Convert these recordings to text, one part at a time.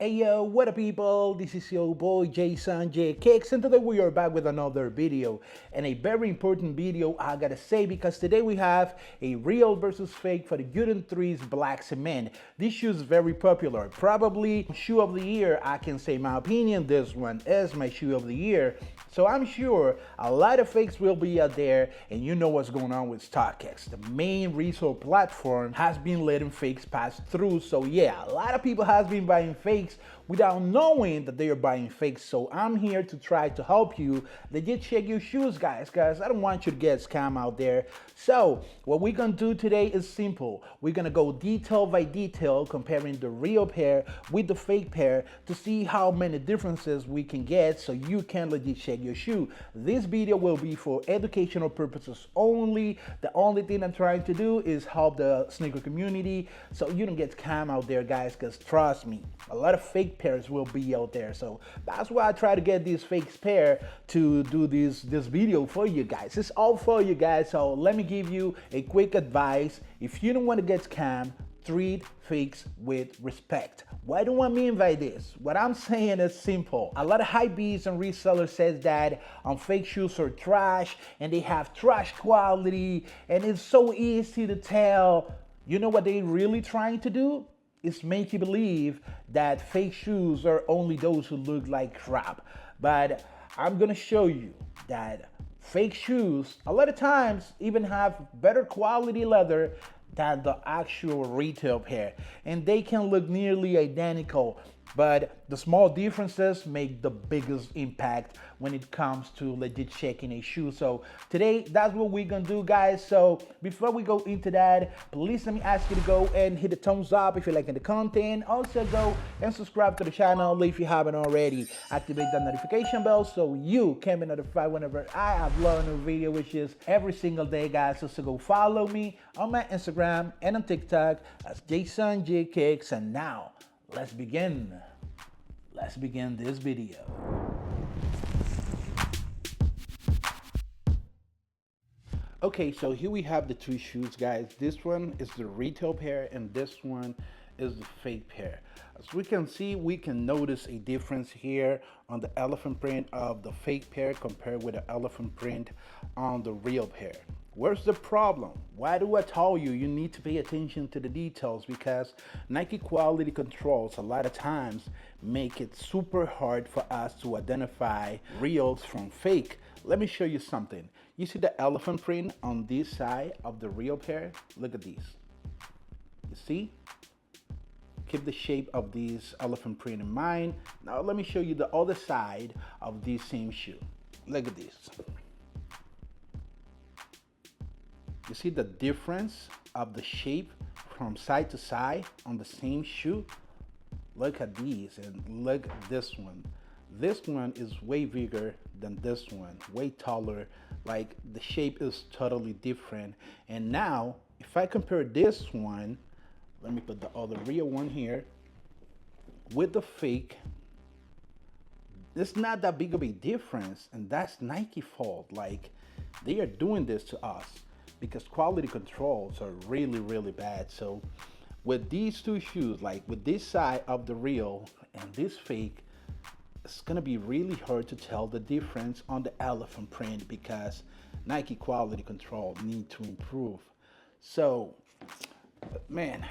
Hey yo, what up people? This is your boy Jason J Kicks, and today we are back with another video, and a very important video I gotta say, because today we have a real versus fake for the Jordan 3's black cement. This shoe is very popular, probably shoe of the year. I can say my opinion, this one is my shoe of the year. So I'm sure a lot of fakes will be out there, and you know what's going on with StockX. The main resale platform has been letting fakes pass through. So yeah, a lot of people has been buying fakes without knowing that they are buying fakes. So I'm here to try to help you legit check your shoes, guys, because I don't want you to get scammed out there. So what we're gonna do today is simple. We're gonna go detail by detail, comparing the real pair with the fake pair to see how many differences we can get so you can legit check your shoe. This video will be for educational purposes only. The only thing I'm trying to do is help the sneaker community so you don't get scammed out there, guys, because trust me, a lot of fake pairs will be out there. So that's why I try to get these fake pair to do this video for you guys. It's all for you guys. So let me give you a quick advice. If you don't want to get scammed, treat fakes with respect. What do I mean by this? What I'm saying is simple. A lot of hypebeasts and resellers says that fake shoes are trash and they have trash quality and it's so easy to tell. You know what they really trying to do? Is make you believe that fake shoes are only those who look like crap. But I'm gonna show you that fake shoes a lot of times even have better quality leather than the actual retail pair, and they can look nearly identical, but the small differences make the biggest impact when it comes to legit checking a shoe. So today, that's what we're gonna do, guys. So before we go into that, please let me ask you to go and hit the thumbs up if you're liking the content. Also go and subscribe to the channel if you haven't already. Activate that notification bell so you can be notified whenever I upload a new video, which is every single day, guys. So go follow me on my Instagram and on TikTok as Jason J Kicks. And now let's begin. Let's begin this video. Okay, so here we have the two shoes, guys. This one is the retail pair and this one is the fake pair. As we can see, we can notice a difference here on the elephant print of the fake pair compared with the elephant print on the real pair. Where's the problem? Why do I tell you you need to pay attention to the details? Because Nike quality controls a lot of times make it super hard for us to identify reals from fake. Let me show you something. You see the elephant print on this side of the real pair? Look at these. You see? Keep the shape of this elephant print in mind. Now let me show you the other side of this same shoe. Look at this. You see the difference of the shape from side to side on the same shoe? Look at these and look at this one. This one is way bigger than this one, way taller. Like the shape is totally different. And now, if I compare this one, let me put the other real one here, with the fake, it's not that big of a difference, and that's Nike fault. Like, they are doing this to us because quality controls are really, really bad. So with these two shoes, like with this side of the real and this fake, it's gonna be really hard to tell the difference on the elephant print because Nike quality control need to improve. So, man,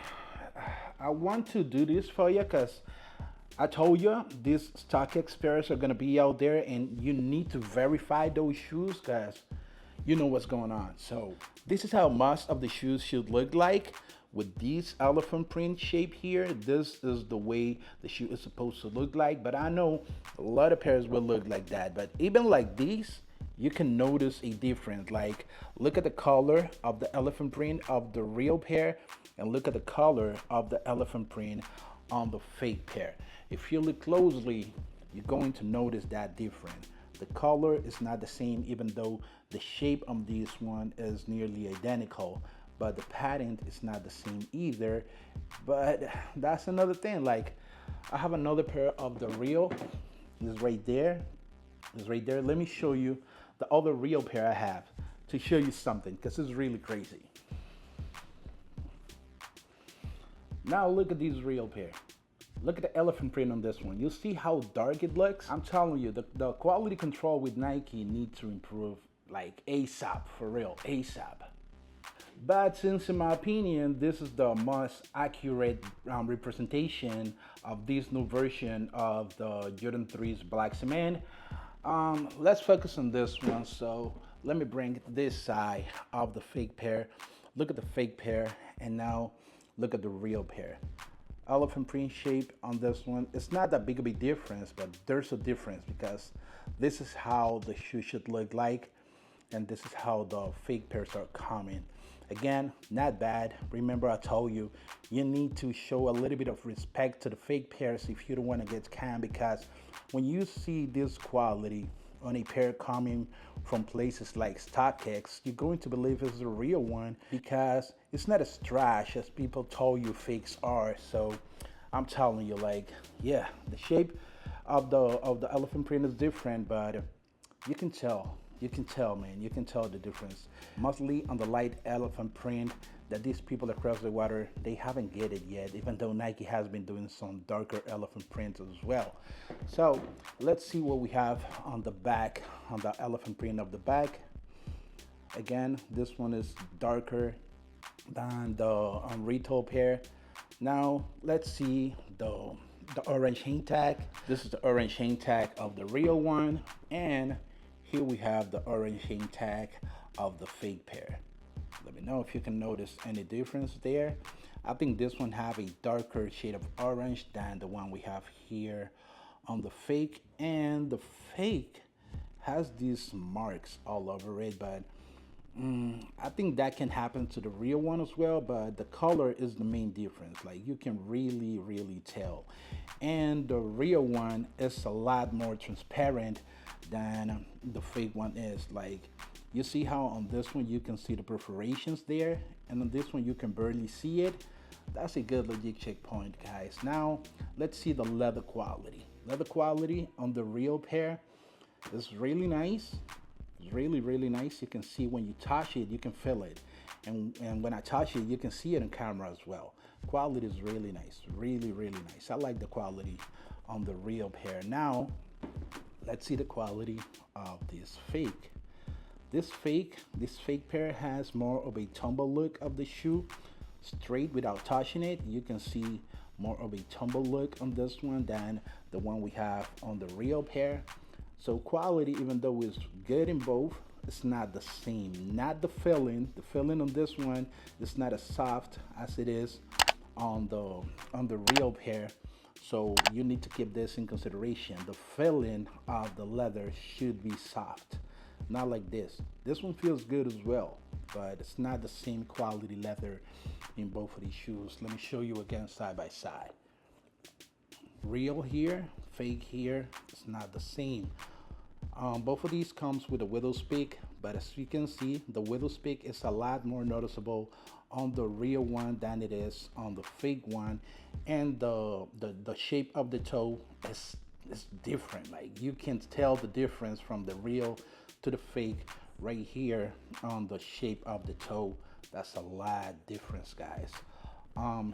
I want to do this for you because I told you these StockX pairs are gonna be out there and you need to verify those shoes because you know what's going on. So this is how most of the shoes should look like. With this elephant print shape here, this is the way the shoe is supposed to look like. But I know a lot of pairs will look like that. But even like these, you can notice a difference. Like, look at the color of the elephant print of the real pair and look at the color of the elephant print on the fake pair. If you look closely, you're going to notice that difference. The color is not the same, even though the shape of this one is nearly identical, but the pattern is not the same either. But that's another thing. Like, I have another pair of the real. It's right there. It's right there. Let me show you the other real pair I have to show you something, because it's really crazy. Now look at this real pair. Look at the elephant print on this one. You see how dark it looks? I'm telling you, the quality control with Nike needs to improve like ASAP, for real, ASAP. But since in my opinion, this is the most accurate representation of this new version of the Jordan 3's black cement, let's focus on this one. So let me bring this side of the fake pair. Look at the fake pair, and now look at the real pair. Elephant print shape on this one. It's not that big of a difference, but there's a difference because this is how the shoe should look like, and this is how the fake pairs are coming. Again, not bad. Remember I told you, you need to show a little bit of respect to the fake pairs if you don't want to get scammed, because when you see this quality on a pair coming from places like StockX, you're going to believe it's the real one because it's not as trash as people told you fakes are. So I'm telling you, like, yeah, the shape of the elephant print is different, but you can tell. You can tell, man. You can tell the difference. Mostly on the light elephant print that these people across the water, they haven't get it yet, even though Nike has been doing some darker elephant prints as well. So let's see what we have on the back, on the elephant print of the back. Again, this one is darker than the retail pair. Now let's see the orange hang tag. This is the orange hang tag of the real one, and here we have the orange hang tag of the fake pair. Let me know if you can notice any difference there. I think this one have a darker shade of orange than the one we have here on the fake, and the fake has these marks all over it, but I think that can happen to the real one as well, but the color is the main difference. Like, you can really tell. And the real one is a lot more transparent than the fake one is. Like, you see how on this one you can see the perforations there, and on this one you can barely see it. That's a good logic checkpoint, guys. Now let's see the leather quality. Leather quality on the real pair is really nice. It's really nice. You can see when you touch it, you can feel it, and when I touch it, you can see it in camera as well. Quality is really nice, really nice. I like the quality on the real pair. Now let's see the quality of this fake. This fake pair has more of a tumble look of the shoe, straight without touching it. You can see more of a tumble look on this one than the one we have on the real pair. So quality, even though it's good in both, it's not the same. Not the filling. The filling on this one is not as soft as it is on the real pair. So you need to keep this in consideration. The filling of the leather should be soft, not like this. This one feels good as well, but it's not the same quality leather in both of these shoes. Let me show you again side by side. Real here, fake here, it's not the same. Both of these comes with a widow's peak, but as you can see, the widow's peak is a lot more noticeable on the real one than it is on the fake one, and the shape of the toe is different. Like, you can tell the difference from the real to the fake right here on the shape of the toe. That's a lot difference, guys.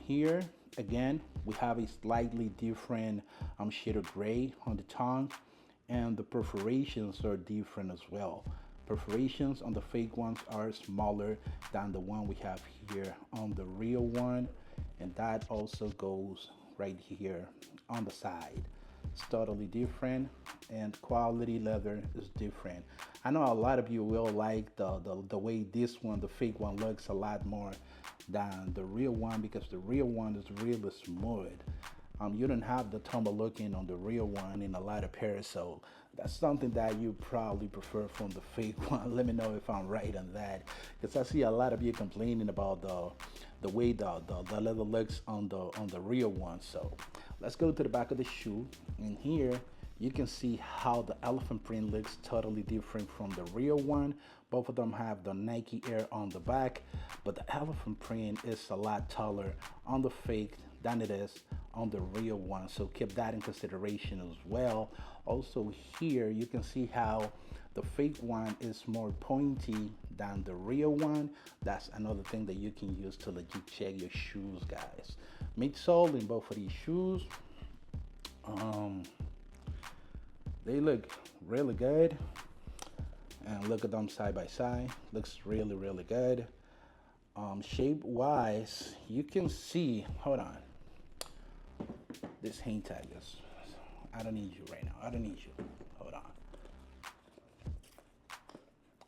Here again we have a slightly different shade of gray on the tongue, and the perforations are different as well. Perforations on the fake ones are smaller than the one we have here on the real one, and that also goes right here on the side. It's totally different, and quality leather is different. I know a lot of you will like the way this one, the fake one, looks a lot more than the real one, because the real one is really smooth. You don't have the tumble looking on the real one in a lot of pairs, so that's something that you probably prefer from the fake one. Let me know if I'm right on that, because I see a lot of you complaining about the way the leather looks on the real one. So let's go to the back of the shoe, and here you can see how the elephant print looks totally different from the real one. Both of them have the Nike Air on the back, but the elephant print is a lot taller on the fake than it is on the real one, so keep that in consideration as well. Also here you can see how the fake one is more pointy than the real one. That's another thing that you can use to legit check your shoes, guys. Midsole in both of these shoes, They look really good. And look at them side by side. Looks really, really good. Shape wise, you can see, hold on. This hang tag is, I don't need you right now. I don't need you. Hold on.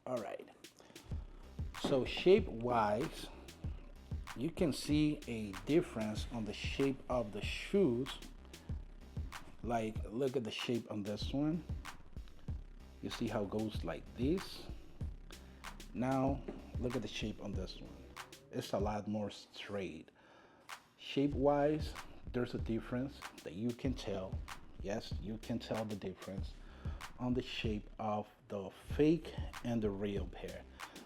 All right. So shape wise, you can see a difference on the shape of the shoes. Like, look at the shape on this one. You see how it goes like this. Now, look at the shape on this one. It's a lot more straight. Shape wise, there's a difference that you can tell. Yes, you can tell the difference on the shape of the fake and the real pair.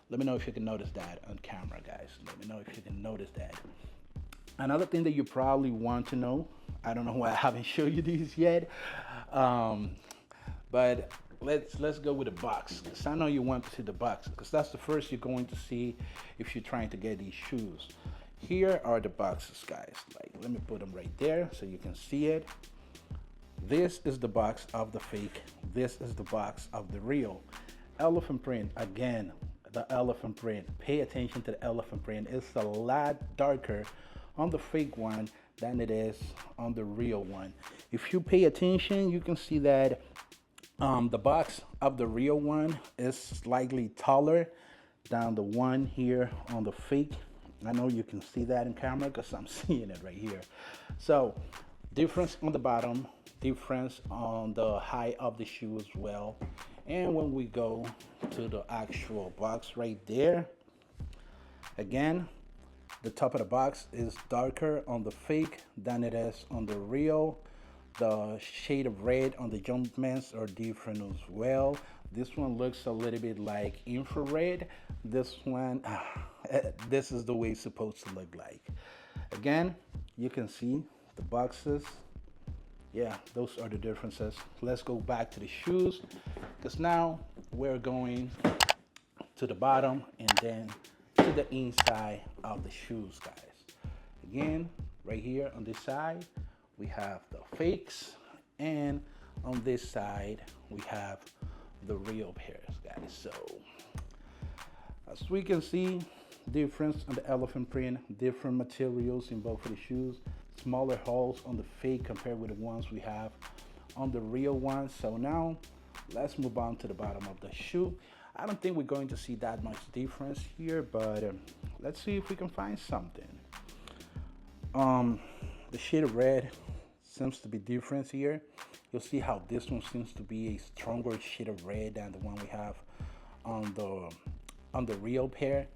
Let me know if you can notice that on camera, guys. Let me know if you can notice that. Another thing that you probably want to know, I don't know why I haven't showed you these yet, but let's go with the box, because I know you want to see the box, because that's the first you're going to see if you're trying to get these shoes. Here are the boxes, guys. Like, let me put them right there so you can see it. This is the box of the fake. This is the box of the real. Elephant print, again, the elephant print. Pay attention to the elephant print. It's a lot darker on the fake one than it is on the real one. If you pay attention, you can see that the box of the real one is slightly taller than the one here on the fake. I know you can see that in camera because I'm seeing it right here. So difference on the bottom, difference on the height of the shoe as well. And when we go to the actual box right there, again, the top of the box is darker on the fake than it is on the real. The shade of red on the Jumpmans are different as well. This one looks a little bit like infrared. This one, this is the way it's supposed to look like. Again, you can see the boxes. Yeah, those are the differences. Let's go back to the shoes, because now we're going to the bottom and then to the inside of the shoes, guys. Again, right here on this side, we have the fakes, and on this side, we have the real pairs, guys. So, as we can see, difference on the elephant print, different materials in both of the shoes, smaller holes on the fake compared with the ones we have on the real ones. So now, let's move on to the bottom of the shoe. I don't think we're going to see that much difference here, but let's see if we can find something. The shade of red seems to be different here. You'll see how this one seems to be a stronger shade of red than the one we have on the real pair.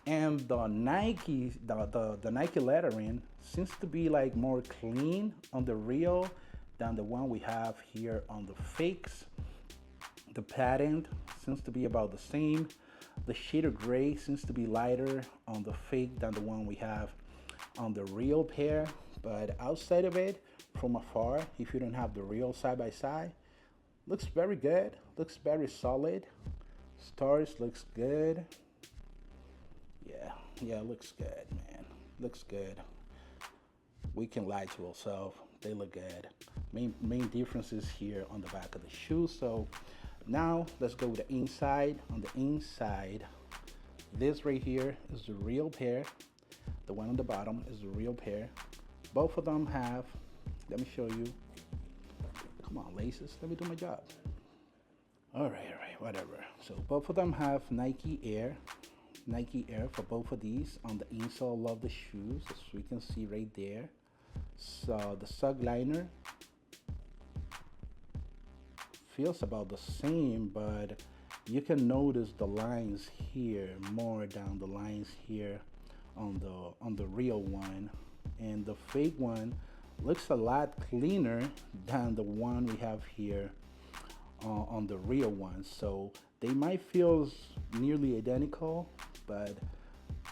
And the Nike, the Nike lettering seems to be like more clean on the real than the one we have here on the fakes. The pattern seems to be about the same. The shade of gray seems to be lighter on the fake than the one we have on the real pair. But outside of it, from afar, if you don't have the real side by side, looks very good, looks very solid. Stars looks good. Yeah, looks good, man. Looks good. We can lie to ourselves. They look good. Main differences here on the back of the shoe. So now let's go with the inside. On the inside, this right here is the real pair. The one on the bottom is the real pair. Both of them have, let me show you. Come on, laces, let me do my job. All right, whatever. So both of them have Nike Air for both of these on the insole of the shoes, as we can see right there. So the sug liner feels about the same, but you can notice the lines here more down the lines here on the real one, and the fake one looks a lot cleaner than the one we have here on the real one. So they might feel nearly identical, but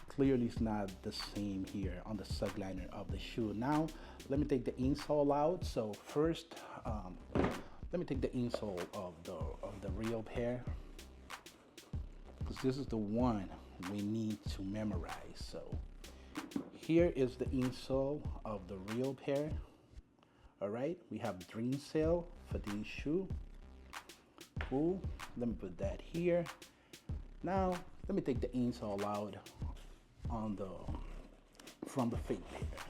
clearly it's not the same here on the subliner of the shoe. Now let me take the insole out. So first, let me take the insole of the real pair, because this is the one we need to memorize. So here is the insole of the real pair. All right, we have dream sale for these shoe. Cool. Let me put that here. Now let me take the insole out on the from the fake paper.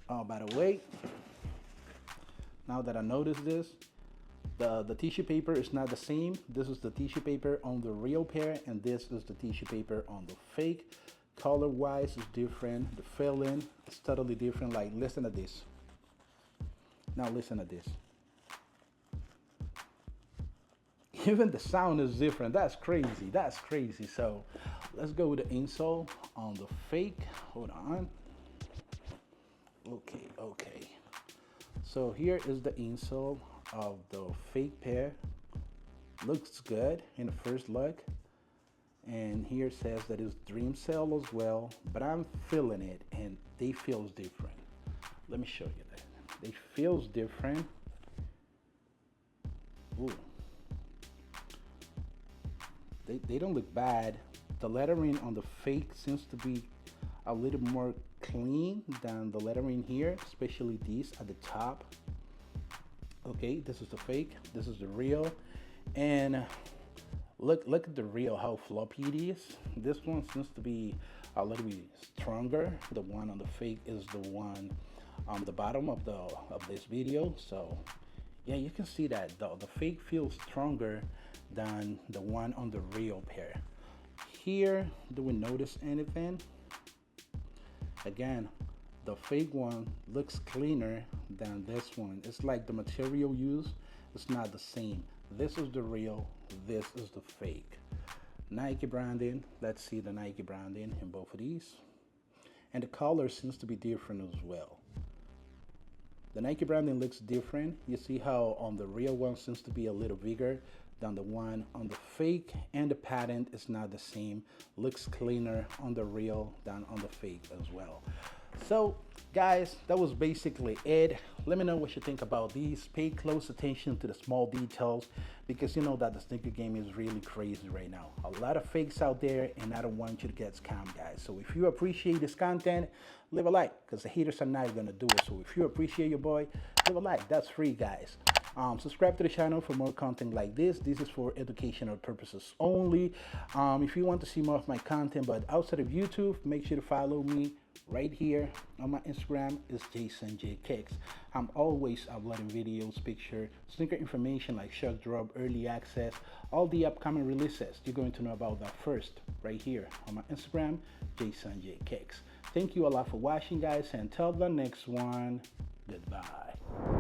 Oh, by the way, now that I noticed this, the tissue paper is not the same. This is the tissue paper on the real pair, and this is the tissue paper on the fake. Color wise is different. The fill-in is totally different. Like, listen to this. Now listen to this. Even the sound is different. That's crazy. That's crazy. So let's go with the insole on the fake. Hold on. Okay. So here is the insole of the fake pair. Looks good in the first look. And here says that it's dream cell as well, but I'm feeling it and they feels different. Let me show you that. They feels different. Ooh. They don't look bad. The lettering on the fake seems to be a little more clean than the lettering here, especially these at the top. Okay, this is the fake, this is the real, and look at the real, how floppy it is. This one seems to be a little bit stronger. The one on the fake is the one on the bottom of this video. So yeah, you can see that the fake feels stronger than the one on the real pair. Here, do we notice anything? Again, the fake one looks cleaner than this one. It's like the material used is not the same. This is the real, this is the fake. Nike branding, let's see the Nike branding in both of these. And the color seems to be different as well. The Nike branding looks different. You see how on the real one seems to be a little bigger than the one on the fake, and the pattern is not the same. Looks cleaner on the real than on the fake as well. So guys, that was basically it. Let me know what you think about these. Pay close attention to the small details, because you know that the sneaker game is really crazy right now. A lot of fakes out there, and I don't want you to get scammed, guys. So if you appreciate this content, leave a like, because the haters are not gonna do it. So if you appreciate your boy, leave a like. That's free, guys. Subscribe to the channel for more content like this. This is for educational purposes only. If you want to see more of my content but outside of YouTube, make sure to follow me right here on my Instagram. Is Jason J Kicks. I'm always uploading videos, picture, sneaker information like shock drop, early access, all the upcoming releases. You're going to know about that first right here on my Instagram, Jason J Kicks. Thank you a lot for watching, guys, and until the next one, goodbye.